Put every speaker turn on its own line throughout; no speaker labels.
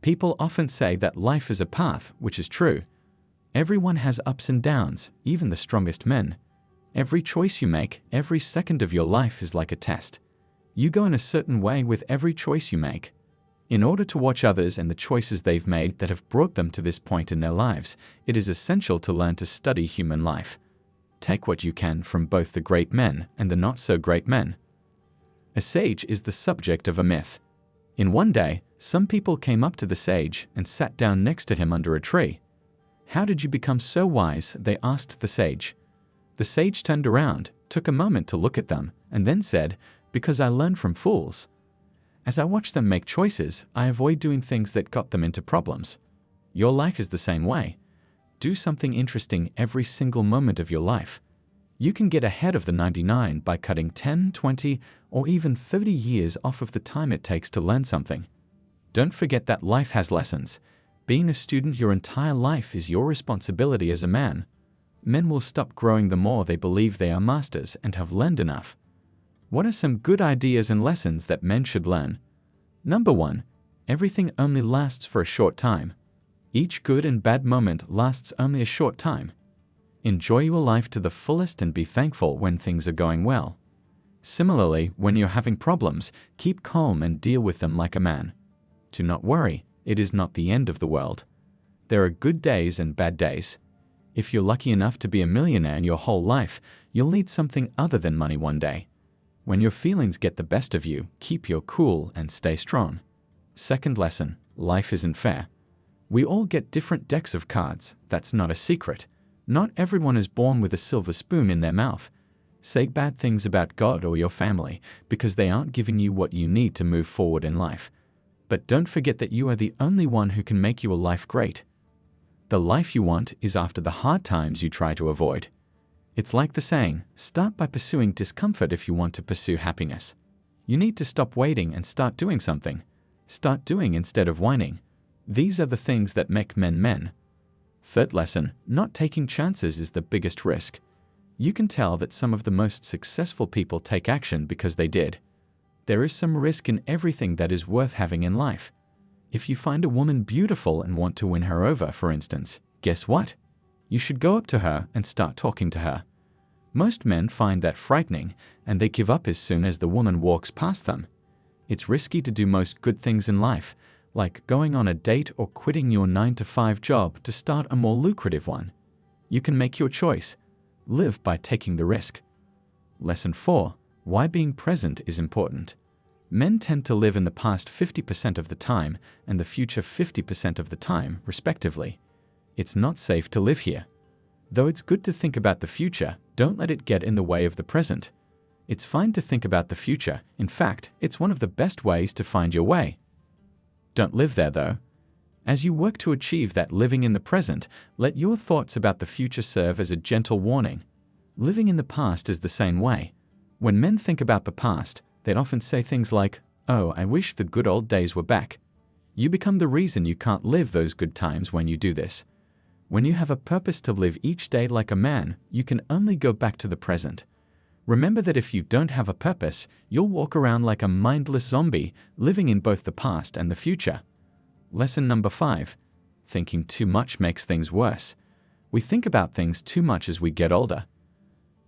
People often say that life is a path, which is true. Everyone has ups and downs, even the strongest men. Every choice you make, every second of your life is like a test. You go in a certain way with every choice you make. In order to watch others and the choices they've made that have brought them to this point in their lives, it is essential to learn to study human life. Take what you can from both the great men and the not-so-great men. A sage is the subject of a myth. In one day, some people came up to the sage and sat down next to him under a tree. "How did you become so wise?" they asked the sage. The sage turned around, took a moment to look at them, and then said, "Because I learn from fools. As I watch them make choices, I avoid doing things that got them into problems." Your life is the same way. Do something interesting every single moment of your life. You can get ahead of the 99 by cutting 10, 20, or even 30 years off of the time it takes to learn something. Don't forget that life has lessons. Being a student your entire life is your responsibility as a man. Men will stop growing the more they believe they are masters and have learned enough. What are some good ideas and lessons that men should learn? Number 1. Everything only lasts for a short time. Each good and bad moment lasts only a short time. Enjoy your life to the fullest and be thankful when things are going well. Similarly, when you're having problems, keep calm and deal with them like a man. Do not worry, it is not the end of the world. There are good days and bad days. If you're lucky enough to be a millionaire in your whole life, you'll need something other than money one day. When your feelings get the best of you, keep your cool and stay strong. Second lesson, life isn't fair. We all get different decks of cards, that's not a secret. Not everyone is born with a silver spoon in their mouth. Say bad things about God or your family because they aren't giving you what you need to move forward in life. But don't forget that you are the only one who can make your life great. The life you want is after the hard times you try to avoid. It's like the saying, start by pursuing discomfort if you want to pursue happiness. You need to stop waiting and start doing something. Start doing instead of whining. These are the things that make men men. Third lesson, not taking chances is the biggest risk. You can tell that some of the most successful people take action because they did. There is some risk in everything that is worth having in life. If you find a woman beautiful and want to win her over, for instance, guess what? You should go up to her and start talking to her. Most men find that frightening, and they give up as soon as the woman walks past them. It's risky to do most good things in life, like going on a date or quitting your 9-to-5 job to start a more lucrative one. You can make your choice. Live by taking the risk. Lesson 4. Why being present is important. Men tend to live in the past 50% of the time and the future 50% of the time, respectively. It's not safe to live here. Though it's good to think about the future, don't let it get in the way of the present. It's fine to think about the future. In fact, it's one of the best ways to find your way. Don't live there, though. As you work to achieve that living in the present, let your thoughts about the future serve as a gentle warning. Living in the past is the same way. When men think about the past, they'd often say things like, "Oh, I wish the good old days were back." You become the reason you can't live those good times when you do this. When you have a purpose to live each day like a man, you can only go back to the present. Remember that if you don't have a purpose, you'll walk around like a mindless zombie, living in both the past and the future. Lesson number 5. Thinking too much makes things worse. We think about things too much as we get older.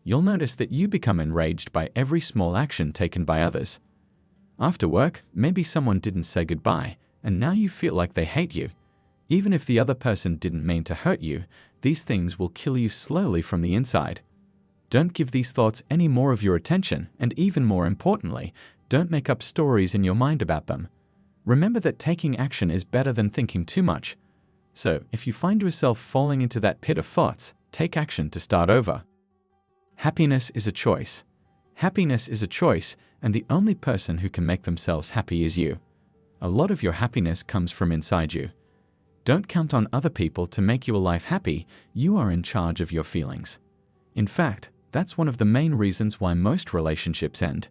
You'll notice that you become enraged by every small action taken by others. After work, maybe someone didn't say goodbye, and now you feel like they hate you. Even if the other person didn't mean to hurt you, these things will kill you slowly from the inside. Don't give these thoughts any more of your attention, and even more importantly, don't make up stories in your mind about them. Remember that taking action is better than thinking too much. So, if you find yourself falling into that pit of thoughts, take action to start over. Happiness is a choice. Happiness is a choice, and the only person who can make themselves happy is you. A lot of your happiness comes from inside you. Don't count on other people to make your life happy. You are in charge of your feelings. In fact, that's one of the main reasons why most relationships end.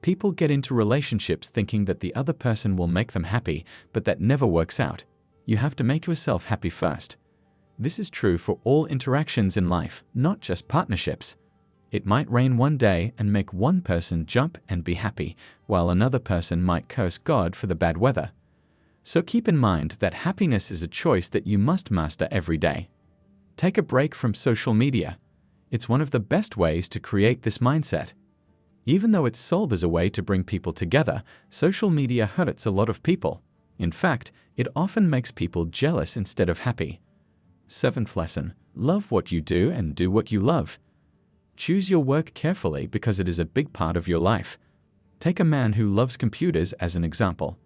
People get into relationships thinking that the other person will make them happy, but that never works out. You have to make yourself happy first. This is true for all interactions in life, not just partnerships. It might rain one day and make one person jump and be happy, while another person might curse God for the bad weather. So keep in mind that happiness is a choice that you must master every day. Take a break from social media. It's one of the best ways to create this mindset. Even though it's sold as a way to bring people together, social media hurts a lot of people. In fact, it often makes people jealous instead of happy. 7th lesson: love what you do and do what you love. Choose your work carefully because it is a big part of your life. Take a man who loves computers as an example.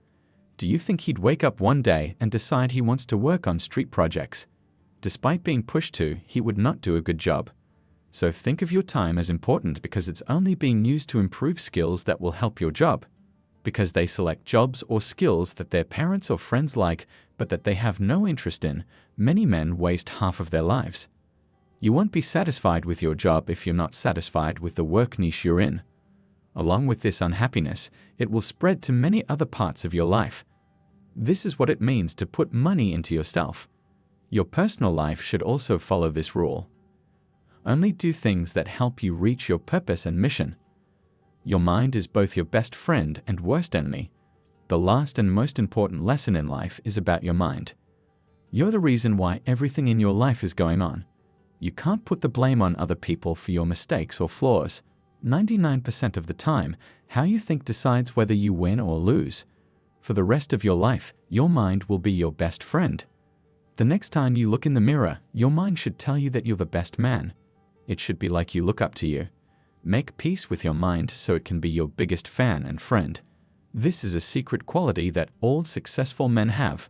Do you think he'd wake up one day and decide he wants to work on street projects? Despite being pushed to, he would not do a good job. So think of your time as important because it's only being used to improve skills that will help your job. Because they select jobs or skills that their parents or friends like, but that they have no interest in, many men waste half of their lives. You won't be satisfied with your job if you're not satisfied with the work niche you're in. Along with this unhappiness, it will spread to many other parts of your life. This is what it means to put money into yourself. Your personal life should also follow this rule. Only do things that help you reach your purpose and mission. Your mind is both your best friend and worst enemy. The last and most important lesson in life is about your mind. You're the reason why everything in your life is going on. You can't put the blame on other people for your mistakes or flaws. 99% of the time, how you think decides whether you win or lose. For the rest of your life, your mind will be your best friend. The next time you look in the mirror, your mind should tell you that you're the best man. It should be like you look up to you. Make peace with your mind so it can be your biggest fan and friend. This is a secret quality that all successful men have.